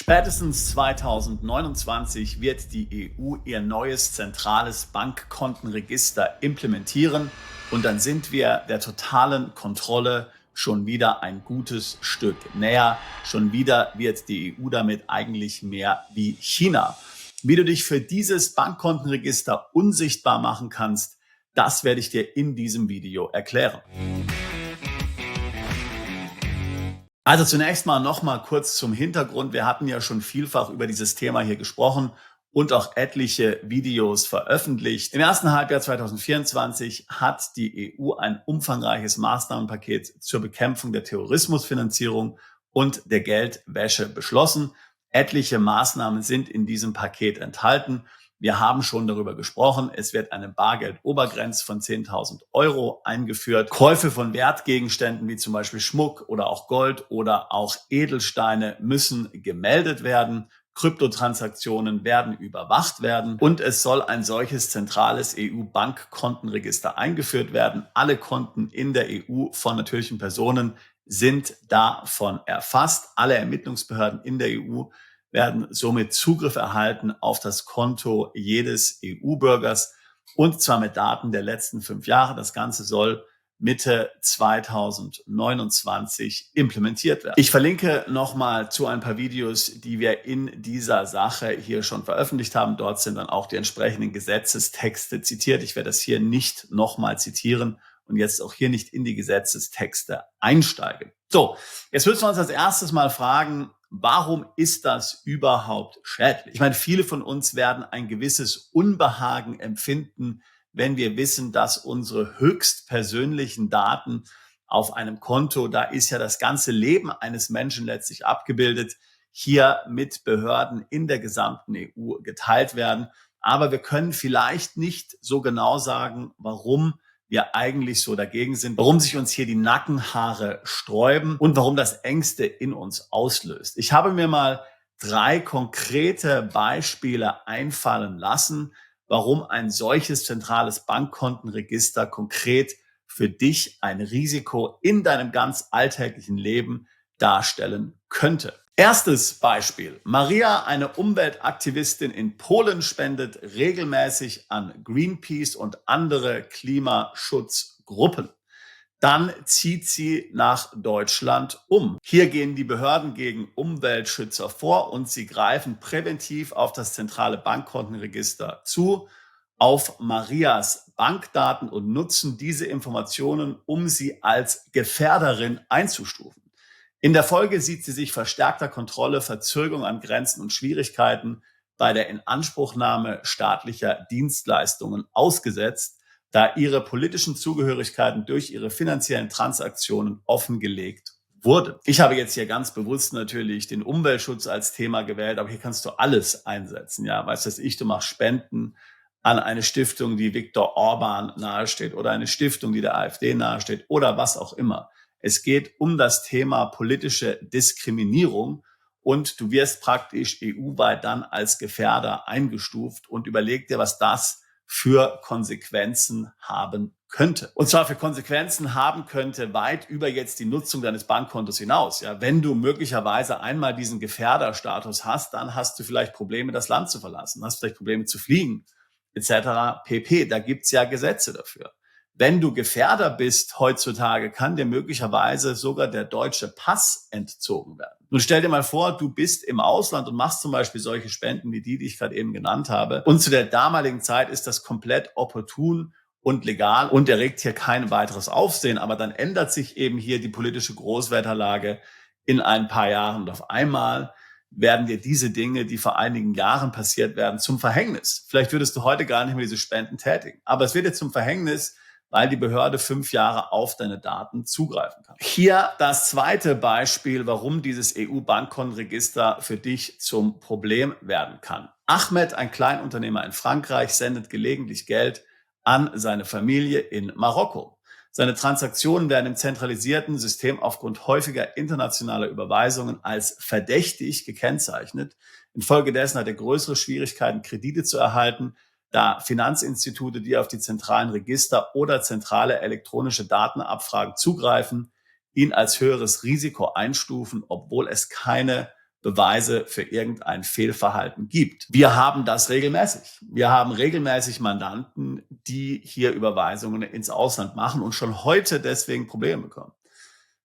Spätestens 2029 wird die EU ihr neues zentrales Bankkontenregister implementieren und dann sind wir der totalen Kontrolle schon wieder ein gutes Stück näher. Schon wieder wird die EU damit eigentlich mehr wie China. Wie du dich für dieses Bankkontenregister unsichtbar machen kannst, das werde ich dir in diesem Video erklären. Also zunächst mal noch mal kurz zum Hintergrund. Wir hatten ja schon vielfach über dieses Thema hier gesprochen und auch etliche Videos veröffentlicht. Im ersten Halbjahr 2024 hat die EU ein umfangreiches Maßnahmenpaket zur Bekämpfung der Terrorismusfinanzierung und der Geldwäsche beschlossen. Etliche Maßnahmen sind in diesem Paket enthalten. Wir haben schon darüber gesprochen. Es wird eine Bargeldobergrenze von 10.000 Euro eingeführt. Käufe von Wertgegenständen wie zum Beispiel Schmuck oder auch Gold oder auch Edelsteine müssen gemeldet werden. Kryptotransaktionen werden überwacht werden und es soll ein solches zentrales EU-Bankkontenregister eingeführt werden. Alle Konten in der EU von natürlichen Personen sind davon erfasst. Alle Ermittlungsbehörden in der EU werden somit Zugriff erhalten auf das Konto jedes EU-Bürgers und zwar mit Daten der letzten 5 Jahre. Das Ganze soll Mitte 2029 implementiert werden. Ich verlinke nochmal zu ein paar Videos, die wir in dieser Sache hier schon veröffentlicht haben. Dort sind dann auch die entsprechenden Gesetzestexte zitiert. Ich werde das hier nicht nochmal zitieren und jetzt auch hier nicht in die Gesetzestexte einsteigen. So, jetzt müssen wir uns als erstes mal fragen, warum ist das überhaupt schädlich? Ich meine, viele von uns werden ein gewisses Unbehagen empfinden, wenn wir wissen, dass unsere höchstpersönlichen Daten auf einem Konto, da ist ja das ganze Leben eines Menschen letztlich abgebildet, hier mit Behörden in der gesamten EU geteilt werden. Aber wir können vielleicht nicht so genau sagen, warum wir eigentlich so dagegen sind, warum sich uns hier die Nackenhaare sträuben und warum das Ängste in uns auslöst. Ich habe mir mal 3 konkrete Beispiele einfallen lassen, warum ein solches zentrales Bankkontenregister konkret für dich ein Risiko in deinem ganz alltäglichen Leben darstellen könnte. Erstes Beispiel. Maria, eine Umweltaktivistin in Polen, spendet regelmäßig an Greenpeace und andere Klimaschutzgruppen. Dann zieht sie nach Deutschland um. Hier gehen die Behörden gegen Umweltschützer vor und sie greifen präventiv auf das zentrale Bankkontenregister zu, auf Marias Bankdaten und nutzen diese Informationen, um sie als Gefährderin einzustufen. In der Folge sieht sie sich verstärkter Kontrolle, Verzögerung an Grenzen und Schwierigkeiten bei der Inanspruchnahme staatlicher Dienstleistungen ausgesetzt, da ihre politischen Zugehörigkeiten durch ihre finanziellen Transaktionen offengelegt wurden. Ich habe jetzt hier ganz bewusst natürlich den Umweltschutz als Thema gewählt, aber hier kannst du alles einsetzen. Ja, weißt du, du machst Spenden an eine Stiftung, die Viktor Orban nahesteht oder eine Stiftung, die der AfD nahesteht oder was auch immer. Es geht um das Thema politische Diskriminierung und du wirst praktisch EU-weit dann als Gefährder eingestuft und überleg dir, was das für Konsequenzen haben könnte. Und zwar für Konsequenzen haben könnte weit über jetzt die Nutzung deines Bankkontos hinaus. Ja, wenn du möglicherweise einmal diesen Gefährderstatus hast, dann hast du vielleicht Probleme, das Land zu verlassen, hast vielleicht Probleme zu fliegen, etc. pp. Da gibt's ja Gesetze dafür. Wenn du Gefährder bist heutzutage, kann dir möglicherweise sogar der deutsche Pass entzogen werden. Nun stell dir mal vor, du bist im Ausland und machst zum Beispiel solche Spenden wie die ich gerade eben genannt habe. Und zu der damaligen Zeit ist das komplett opportun und legal und erregt hier kein weiteres Aufsehen. Aber dann ändert sich eben hier die politische Großwetterlage in ein paar Jahren und auf einmal werden dir diese Dinge, die vor einigen Jahren passiert werden, zum Verhängnis. Vielleicht würdest du heute gar nicht mehr diese Spenden tätigen. Aber es wird dir zum Verhängnis, weil die Behörde 5 Jahre auf deine Daten zugreifen kann. Hier das zweite Beispiel, warum dieses EU-Bankkontenregister für dich zum Problem werden kann. Ahmed, ein Kleinunternehmer in Frankreich, sendet gelegentlich Geld an seine Familie in Marokko. Seine Transaktionen werden im zentralisierten System aufgrund häufiger internationaler Überweisungen als verdächtig gekennzeichnet. Infolgedessen hat er größere Schwierigkeiten, Kredite zu erhalten, da Finanzinstitute, die auf die zentralen Register oder zentrale elektronische Datenabfragen zugreifen, ihn als höheres Risiko einstufen, obwohl es keine Beweise für irgendein Fehlverhalten gibt. Wir haben das regelmäßig. Wir haben regelmäßig Mandanten, die hier Überweisungen ins Ausland machen und schon heute deswegen Probleme bekommen.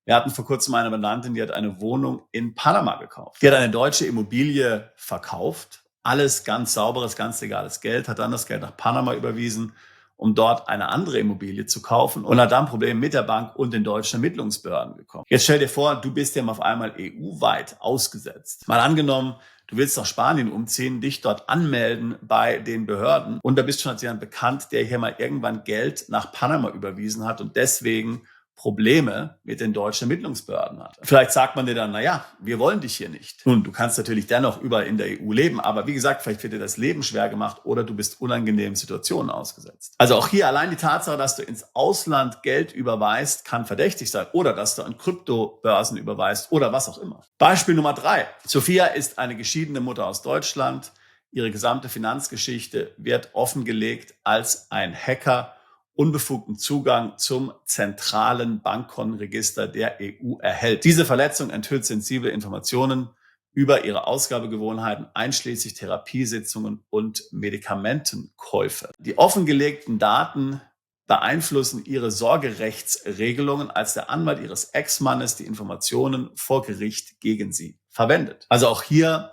Wir hatten vor kurzem eine Mandantin, die hat eine Wohnung in Panama gekauft. Die hat eine deutsche Immobilie verkauft. Alles ganz sauberes, ganz legales Geld, hat dann das Geld nach Panama überwiesen, um dort eine andere Immobilie zu kaufen und hat dann Probleme mit der Bank und den deutschen Ermittlungsbehörden bekommen. Jetzt stell dir vor, du bist dem auf einmal EU-weit ausgesetzt. Mal angenommen, du willst nach Spanien umziehen, dich dort anmelden bei den Behörden und da bist schon als jemand bekannt, der hier mal irgendwann Geld nach Panama überwiesen hat und deswegen Probleme mit den deutschen Ermittlungsbehörden hat. Vielleicht sagt man dir dann, naja, wir wollen dich hier nicht. Nun, du kannst natürlich dennoch überall in der EU leben, aber wie gesagt, vielleicht wird dir das Leben schwer gemacht oder du bist unangenehmen Situationen ausgesetzt. Also auch hier allein die Tatsache, dass du ins Ausland Geld überweist, kann verdächtig sein oder dass du an Kryptobörsen überweist oder was auch immer. Beispiel Nummer 3. Sophia ist eine geschiedene Mutter aus Deutschland. Ihre gesamte Finanzgeschichte wird offengelegt, als ein Hacker unbefugten Zugang zum zentralen Bankkontenregister der EU erhält. Diese Verletzung enthüllt sensible Informationen über ihre Ausgabegewohnheiten, einschließlich Therapiesitzungen und Medikamentenkäufe. Die offengelegten Daten beeinflussen ihre Sorgerechtsregelungen, als der Anwalt ihres Ex-Mannes die Informationen vor Gericht gegen sie verwendet. Also auch hier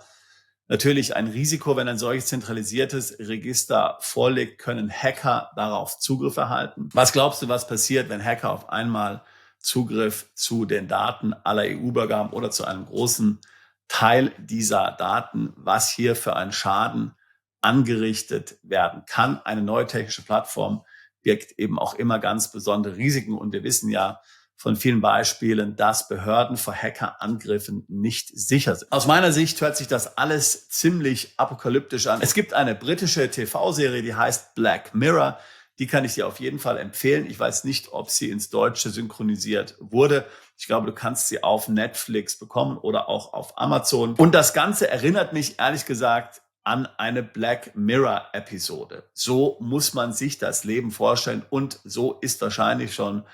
natürlich ein Risiko, wenn ein solches zentralisiertes Register vorliegt, können Hacker darauf Zugriff erhalten. Was glaubst du, was passiert, wenn Hacker auf einmal Zugriff zu den Daten aller EU-Bürger haben oder zu einem großen Teil dieser Daten, was hier für einen Schaden angerichtet werden kann? Eine neue technische Plattform birgt eben auch immer ganz besondere Risiken und wir wissen ja von vielen Beispielen, dass Behörden vor Hackerangriffen nicht sicher sind. Aus meiner Sicht hört sich das alles ziemlich apokalyptisch an. Es gibt eine britische TV-Serie, die heißt Black Mirror. Die kann ich dir auf jeden Fall empfehlen. Ich weiß nicht, ob sie ins Deutsche synchronisiert wurde. Ich glaube, du kannst sie auf Netflix bekommen oder auch auf Amazon. Und das Ganze erinnert mich ehrlich gesagt an eine Black Mirror-Episode. So muss man sich das Leben vorstellen und so ist wahrscheinlich schon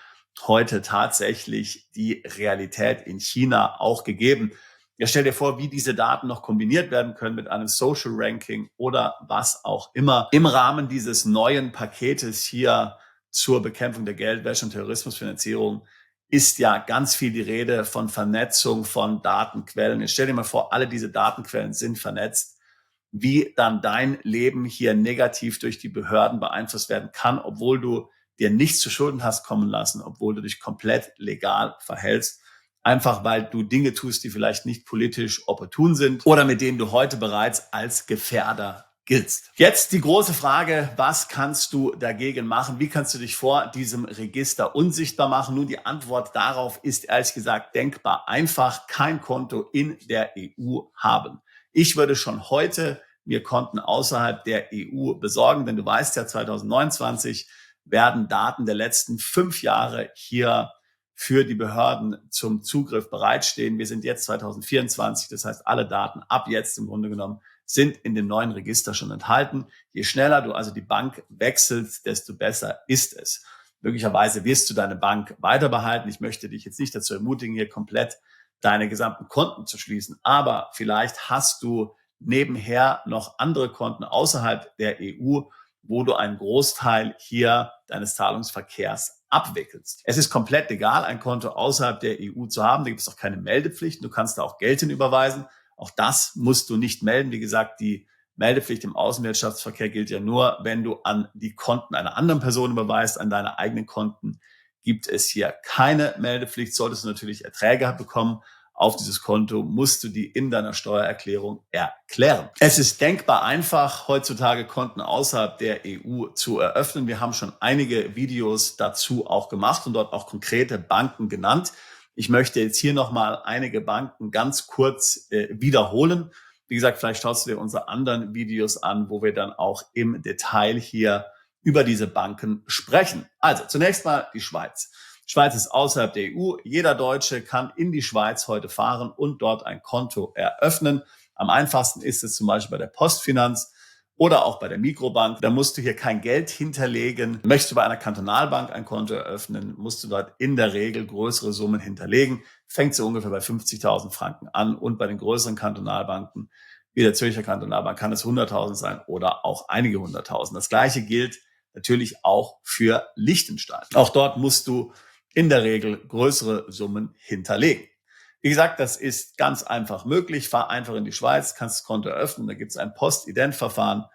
heute tatsächlich die Realität in China auch gegeben. Ja, stell dir vor, wie diese Daten noch kombiniert werden können mit einem Social Ranking oder was auch immer. Im Rahmen dieses neuen Paketes hier zur Bekämpfung der Geldwäsche und Terrorismusfinanzierung ist ja ganz viel die Rede von Vernetzung von Datenquellen. Jetzt stell dir mal vor, alle diese Datenquellen sind vernetzt, wie dann dein Leben hier negativ durch die Behörden beeinflusst werden kann, obwohl du dir nichts zu Schulden hast kommen lassen, obwohl du dich komplett legal verhältst, einfach weil du Dinge tust, die vielleicht nicht politisch opportun sind oder mit denen du heute bereits als Gefährder giltst. Jetzt die große Frage, was kannst du dagegen machen? Wie kannst du dich vor diesem Register unsichtbar machen? Nun, die Antwort darauf ist ehrlich gesagt denkbar einfach: kein Konto in der EU haben. Ich würde schon heute mir Konten außerhalb der EU besorgen, denn du weißt ja, 2029 werden Daten der letzten 5 Jahre hier für die Behörden zum Zugriff bereitstehen. Wir sind jetzt 2024, das heißt, alle Daten ab jetzt im Grunde genommen sind in dem neuen Register schon enthalten. Je schneller du also die Bank wechselst, desto besser ist es. Möglicherweise wirst du deine Bank weiter behalten. Ich möchte dich jetzt nicht dazu ermutigen, hier komplett deine gesamten Konten zu schließen, aber vielleicht hast du nebenher noch andere Konten außerhalb der EU, wo du einen Großteil hier deines Zahlungsverkehrs abwickelst. Es ist komplett legal, ein Konto außerhalb der EU zu haben. Da gibt es auch keine Meldepflicht. Du kannst da auch Geld hinüberweisen. Auch das musst du nicht melden. Wie gesagt, die Meldepflicht im Außenwirtschaftsverkehr gilt ja nur, wenn du an die Konten einer anderen Person überweist. An deine eigenen Konten gibt es hier keine Meldepflicht. Solltest du natürlich Erträge bekommen auf dieses Konto, musst du die in deiner Steuererklärung erklären. Es ist denkbar einfach, heutzutage Konten außerhalb der EU zu eröffnen. Wir haben schon einige Videos dazu auch gemacht und dort auch konkrete Banken genannt. Ich möchte jetzt hier nochmal einige Banken ganz kurz wiederholen. Wie gesagt, vielleicht schaust du dir unsere anderen Videos an, wo wir dann auch im Detail hier über diese Banken sprechen. Also zunächst mal die Schweiz. Schweiz ist außerhalb der EU. Jeder Deutsche kann in die Schweiz heute fahren und dort ein Konto eröffnen. Am einfachsten ist es zum Beispiel bei der Postfinanz. oder auch bei der Mikrobank. Da musst du hier kein Geld hinterlegen. Möchtest du bei einer Kantonalbank ein Konto eröffnen, musst du dort in der Regel größere Summen hinterlegen. Fängt so ungefähr bei 50.000 Franken an und bei den größeren Kantonalbanken wie der Zürcher Kantonalbank kann es 100.000 sein oder auch einige 100.000. Das Gleiche gilt natürlich auch für Liechtenstein. Auch dort musst du in der Regel größere Summen hinterlegen. Wie gesagt, das ist ganz einfach möglich. Fahr einfach in die Schweiz, kannst das Konto eröffnen, da gibt es ein Postident-Verfahren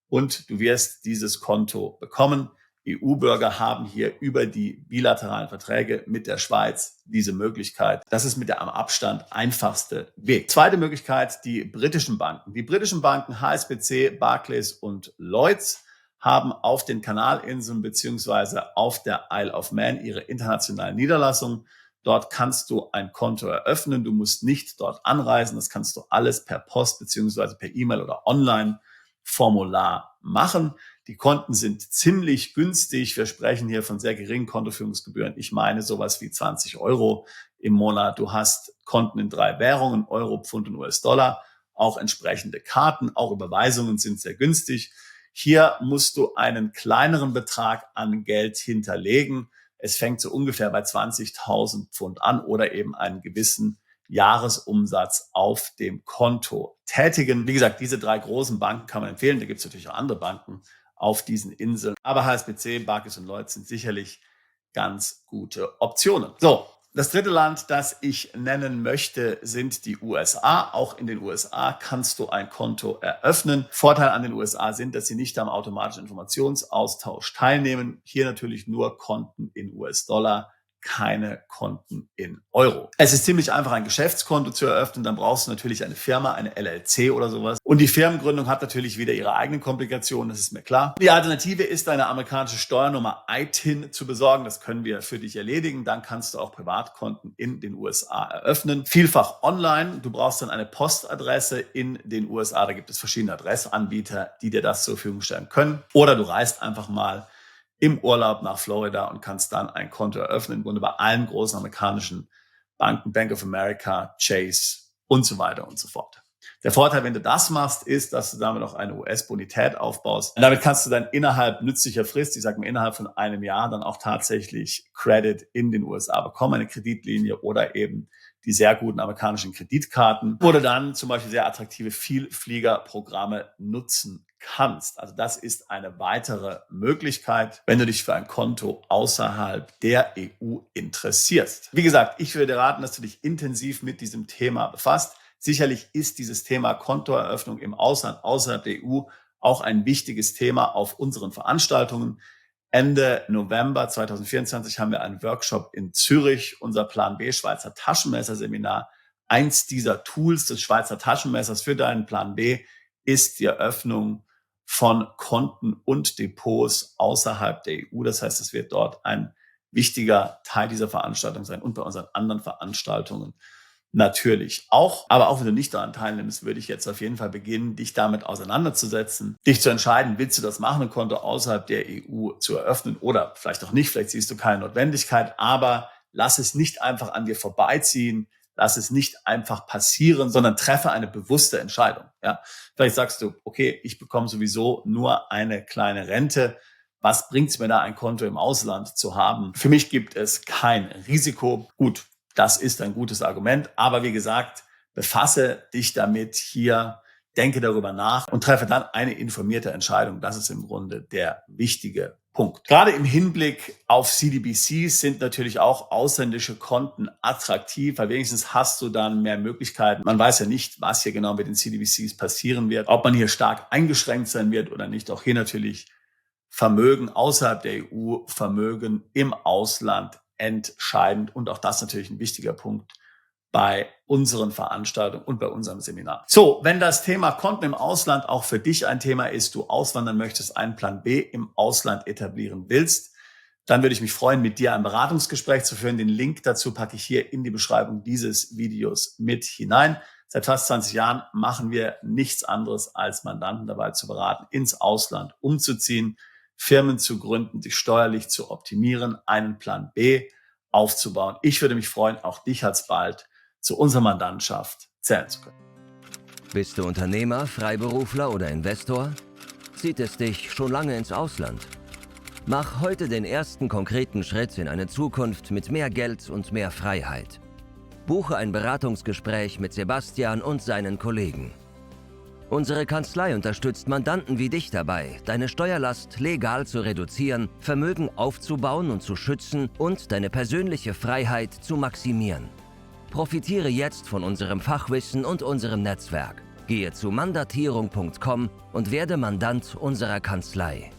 und du wirst dieses Konto bekommen. EU-Bürger haben hier über die bilateralen Verträge mit der Schweiz diese Möglichkeit. Das ist mit der am Abstand einfachste Weg. Zweite Möglichkeit, die britischen Banken. Die britischen Banken HSBC, Barclays und Lloyds haben auf den Kanalinseln beziehungsweise auf der Isle of Man ihre internationalen Niederlassungen. Dort kannst du ein Konto eröffnen. Du musst nicht dort anreisen. Das kannst du alles per Post beziehungsweise per E-Mail oder Online-Formular machen. Die Konten sind ziemlich günstig. Wir sprechen hier von sehr geringen Kontoführungsgebühren. Ich meine sowas wie 20 Euro im Monat. Du hast Konten in 3 Währungen, Euro, Pfund und US-Dollar, auch entsprechende Karten, auch Überweisungen sind sehr günstig. Hier musst du einen kleineren Betrag an Geld hinterlegen. Es fängt so ungefähr bei 20.000 Pfund an oder eben einen gewissen Jahresumsatz auf dem Konto tätigen. Wie gesagt, diese 3 großen Banken kann man empfehlen. Da gibt es natürlich auch andere Banken auf diesen Inseln. Aber HSBC, Barclays und Lloyds sind sicherlich ganz gute Optionen. So, das dritte Land, das ich nennen möchte, sind die USA. Auch in den USA kannst du ein Konto eröffnen. Vorteil an den USA sind, dass sie nicht am automatischen Informationsaustausch teilnehmen. Hier natürlich nur Konten in US-Dollar, keine Konten in Euro. Es ist ziemlich einfach, ein Geschäftskonto zu eröffnen. Dann brauchst du natürlich eine Firma, eine LLC oder sowas. Und die Firmengründung hat natürlich wieder ihre eigenen Komplikationen, das ist mir klar. Die Alternative ist, eine amerikanische Steuernummer ITIN zu besorgen. Das können wir für dich erledigen. Dann kannst du auch Privatkonten in den USA eröffnen. Vielfach online. Du brauchst dann eine Postadresse in den USA. Da gibt es verschiedene Adressanbieter, die dir das zur Verfügung stellen können. Oder du reist einfach mal im Urlaub nach Florida und kannst dann ein Konto eröffnen, im Grunde bei allen großen amerikanischen Banken, Bank of America, Chase und so weiter und so fort. Der Vorteil, wenn du das machst, ist, dass du damit auch eine US-Bonität aufbaust. Und damit kannst du dann innerhalb nützlicher Frist, ich sage mal innerhalb von einem Jahr, dann auch tatsächlich Credit in den USA bekommen, eine Kreditlinie oder eben die sehr guten amerikanischen Kreditkarten, wo du dann zum Beispiel sehr attraktive Vielfliegerprogramme nutzen kannst. Also das ist eine weitere Möglichkeit, wenn du dich für ein Konto außerhalb der EU interessierst. Wie gesagt, ich würde dir raten, dass du dich intensiv mit diesem Thema befasst. Sicherlich ist dieses Thema Kontoeröffnung im Ausland, außerhalb der EU, auch ein wichtiges Thema auf unseren Veranstaltungen. Ende November 2024 haben wir einen Workshop in Zürich, unser Plan B Schweizer Taschenmesser-Seminar. Eins dieser Tools des Schweizer Taschenmessers für deinen Plan B ist die Eröffnung von Konten und Depots außerhalb der EU. Das heißt, es wird dort ein wichtiger Teil dieser Veranstaltung sein und bei unseren anderen Veranstaltungen natürlich auch. Aber auch wenn du nicht daran teilnimmst, würde ich jetzt auf jeden Fall beginnen, dich damit auseinanderzusetzen, dich zu entscheiden, willst du das machen, ein Konto außerhalb der EU zu eröffnen oder vielleicht auch nicht, vielleicht siehst du keine Notwendigkeit, aber lass es nicht einfach an dir vorbeiziehen, lass es nicht einfach passieren, sondern treffe eine bewusste Entscheidung. Ja, vielleicht sagst du, okay, ich bekomme sowieso nur eine kleine Rente. Was bringt es mir da, ein Konto im Ausland zu haben? Für mich gibt es kein Risiko. Gut, das ist ein gutes Argument. Aber wie gesagt, befasse dich damit hier, denke darüber nach und treffe dann eine informierte Entscheidung. Das ist im Grunde der wichtige Punkt. Gerade im Hinblick auf CDBCs sind natürlich auch ausländische Konten attraktiv, weil wenigstens hast du dann mehr Möglichkeiten. Man weiß ja nicht, was hier genau mit den CDBCs passieren wird, ob man hier stark eingeschränkt sein wird oder nicht. Auch hier natürlich Vermögen außerhalb der EU, Vermögen im Ausland entscheidend. Und auch das natürlich ein wichtiger Punkt bei unseren Veranstaltungen und bei unserem Seminar. So, wenn das Thema Konten im Ausland auch für dich ein Thema ist, du auswandern möchtest, einen Plan B im Ausland etablieren willst, dann würde ich mich freuen, mit dir ein Beratungsgespräch zu führen. Den Link dazu packe ich hier in die Beschreibung dieses Videos mit hinein. Seit fast 20 Jahren machen wir nichts anderes, als Mandanten dabei zu beraten, ins Ausland umzuziehen, Firmen zu gründen, sich steuerlich zu optimieren, einen Plan B aufzubauen. Ich würde mich freuen, auch dich alsbald zu unserer Mandantschaft zählen zu können. Bist du Unternehmer, Freiberufler oder Investor? zieht es dich schon lange ins Ausland? Mach heute den ersten konkreten Schritt in eine Zukunft mit mehr Geld und mehr Freiheit. Buche ein Beratungsgespräch mit Sebastian und seinen Kollegen. Unsere Kanzlei unterstützt Mandanten wie dich dabei, deine Steuerlast legal zu reduzieren, Vermögen aufzubauen und zu schützen und deine persönliche Freiheit zu maximieren. Profitiere jetzt von unserem Fachwissen und unserem Netzwerk. Gehe zu mandatierung.com und werde Mandant unserer Kanzlei.